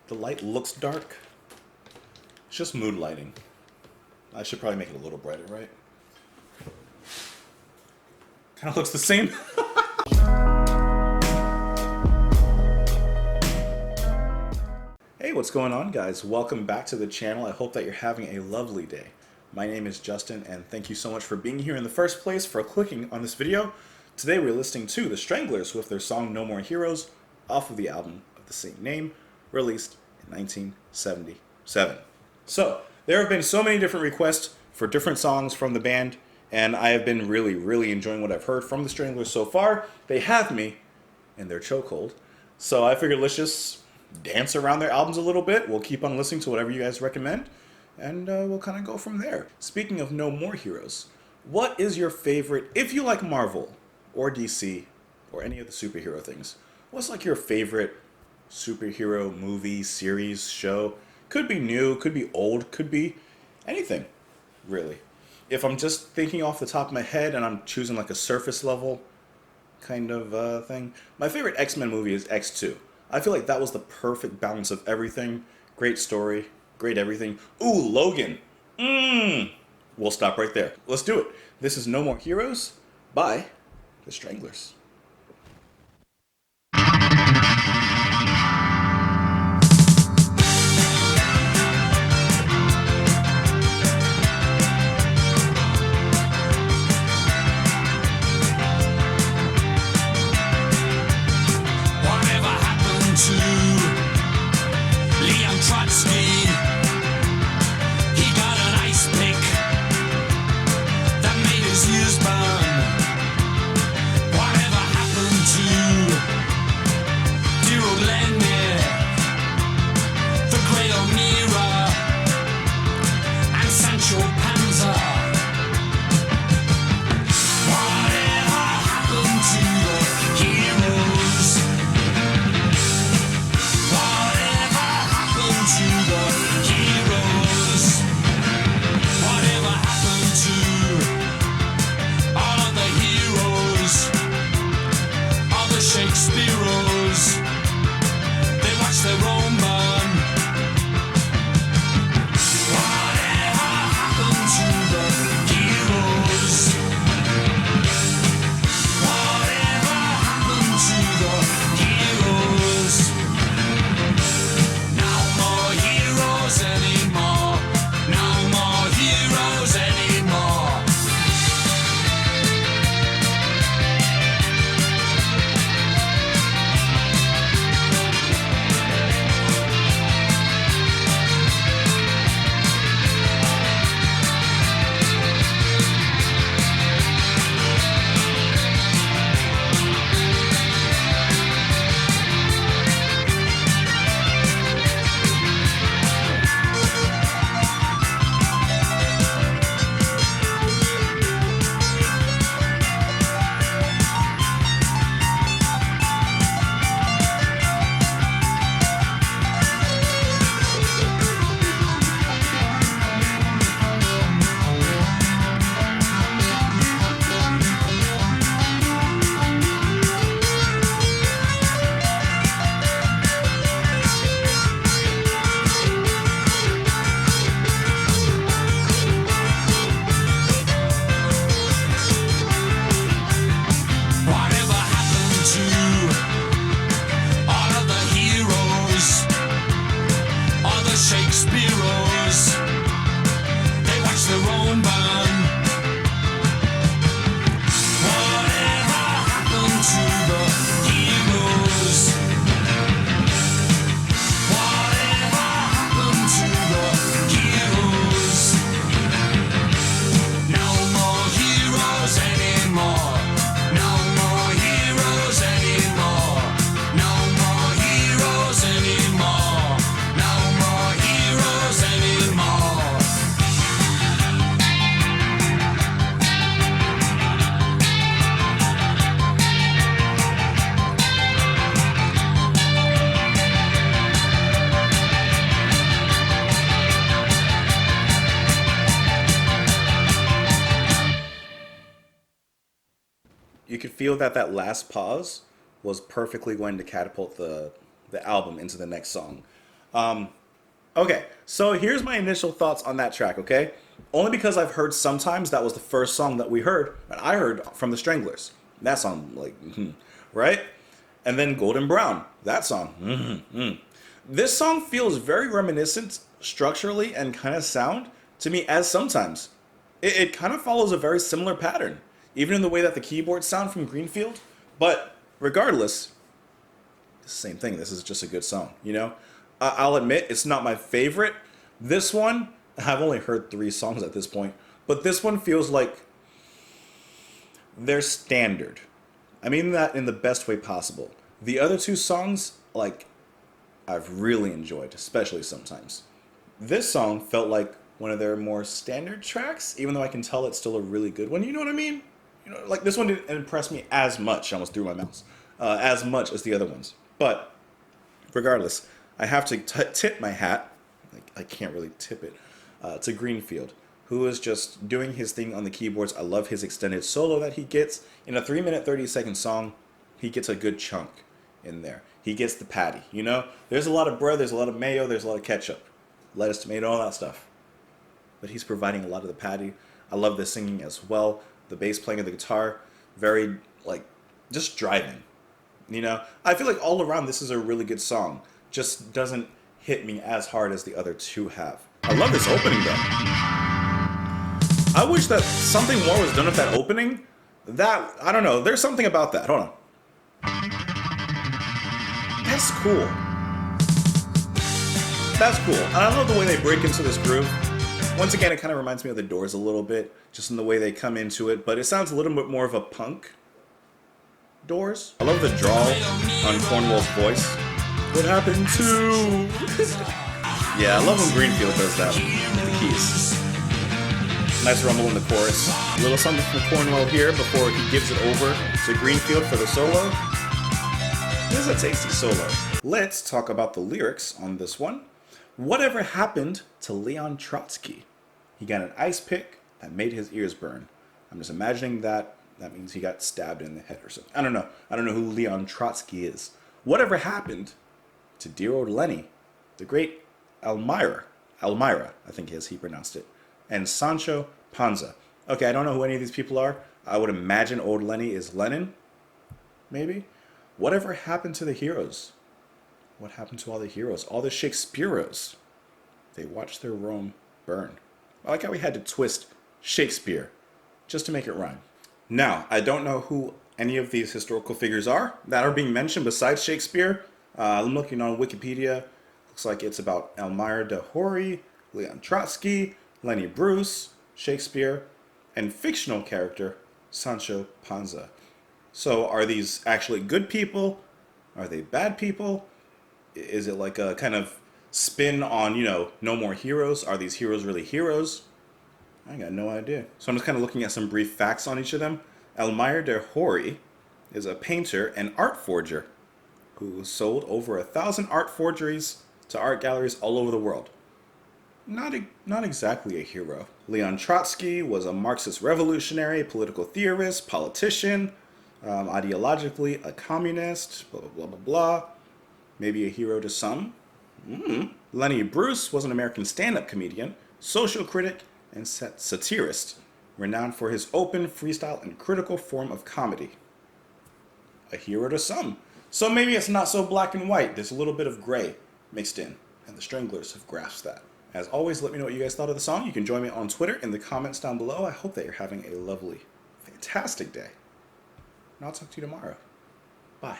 The light looks dark. It's just mood lighting. I should probably make it a little brighter, right? Kind of looks the same. Hey, what's going on, guys? Welcome back to the channel. I hope that you're having a lovely day. My name is Justin, and thank you so much for being here in the first place, for clicking on this video. Today we're listening to the Stranglers with their song No More Heroes off of the album of the same name, released in 1977. So, there have been so many different requests for different songs from the band, and I have been really enjoying what I've heard from the Stranglers so far. They have me in their chokehold. So I figured let's just dance around their albums a little bit. We'll keep on listening to whatever you guys recommend, and we'll kind of go from there. Speaking of No More Heroes, what is your favorite, if you like Marvel or DC or any of the superhero things, what's like your favorite superhero movie, series, show? Could be new, could be old, could be anything, really. If I'm just thinking off the top of my head and I'm choosing like a surface level kind of thing, my favorite X-Men movie is X2. I feel like that was the perfect balance of everything. Great story, great everything. Ooh, Logan. We'll stop right there. Let's do it. This is No More Heroes by the Stranglers. You could feel that that last pause was perfectly going to catapult the album into the next song. Okay, so here's my initial thoughts on that track, okay? Only because I've heard Sometimes that was the first song that we heard, and I heard from the Stranglers. That song, like, right? And then Golden Brown, that song. This song feels very reminiscent structurally and kind of sound to me as Sometimes. It kind of follows a very similar pattern, even in the way that the keyboards sound from Greenfield. But regardless, it's the same thing. This is just a good song, you know? I'll admit it's not my favorite. This one, I've only heard 3 songs at this point, but this one feels like they're standard. I mean that in the best way possible. The other 2 songs, like, I've really enjoyed, especially Sometimes. This song felt like one of their more standard tracks, even though I can tell it's still a really good one. You know what I mean? You know, like this one didn't impress me as much. I almost threw my mouse. As much as the other ones. But regardless, I have to tip my hat. I can't really tip it to Greenfield, who is just doing his thing on the keyboards. I love his extended solo that he gets in a 3-minute 30-second song. He gets a good chunk in there. He gets the patty. You know, there's a lot of bread, there's a lot of mayo, there's a lot of ketchup, lettuce, tomato, all that stuff. But he's providing a lot of the patty. I love the singing as well. The bass playing of the guitar, very, like, just driving. You know, I feel like all around this is a really good song. Just doesn't hit me as hard as the other 2 have. I love this opening though. I wish that something more was done with that opening. That, I don't know, there's something about that. Hold on. That's cool. That's cool. And I love the way they break into this groove. Once again, it kind of reminds me of the Doors a little bit, just in the way they come into it, but it sounds a little bit more of a punk Doors. I love the drawl on Cornwell's voice. What happened to... Yeah, I love when Greenfield does that with the keys. Nice rumble in the chorus. A little something from Cornwell here before he gives it over to Greenfield for the solo. This is a tasty solo. Let's talk about the lyrics on this one. Whatever happened to Leon Trotsky? He got an ice pick that made his ears burn. I'm just imagining that means he got stabbed in the head or something. I don't know. I don't know who Leon Trotsky is. Whatever happened to dear old Lenny, the great Elmira, I think as he pronounced it, and Sancho Panza. Okay, I don't know who any of these people are. I would imagine old Lenny is Lenin, maybe. Whatever happened to the heroes? What happened to all the heroes? All the Shakespearos? They watched their Rome burn. I like how we had to twist Shakespeare just to make it rhyme. Now, I don't know who any of these historical figures are that are being mentioned besides Shakespeare. I'm looking on Wikipedia. Looks like it's about Elmira de Hory, Leon Trotsky, Lenny Bruce, Shakespeare, and fictional character Sancho Panza. So are these actually good people? Are they bad people? Is it like a kind of spin on, you know, no more heroes? Are these heroes really heroes? I got no idea. So I'm just kind of looking at some brief facts on each of them. Elmira de Hory is a painter and art forger who sold over 1,000 art forgeries to art galleries all over the world. Not exactly a hero. Leon Trotsky was a Marxist revolutionary, political theorist, politician, ideologically a communist, blah, blah, blah, blah, blah. Maybe a hero to some. Lenny Bruce was an American stand-up comedian, social critic, and satirist, renowned for his open, freestyle, and critical form of comedy. A hero to some. So maybe it's not so black and white. There's a little bit of gray mixed in, and the Stranglers have grasped that. As always, let me know what you guys thought of the song. You can join me on Twitter in the comments down below. I hope that you're having a lovely, fantastic day. And I'll talk to you tomorrow. Bye.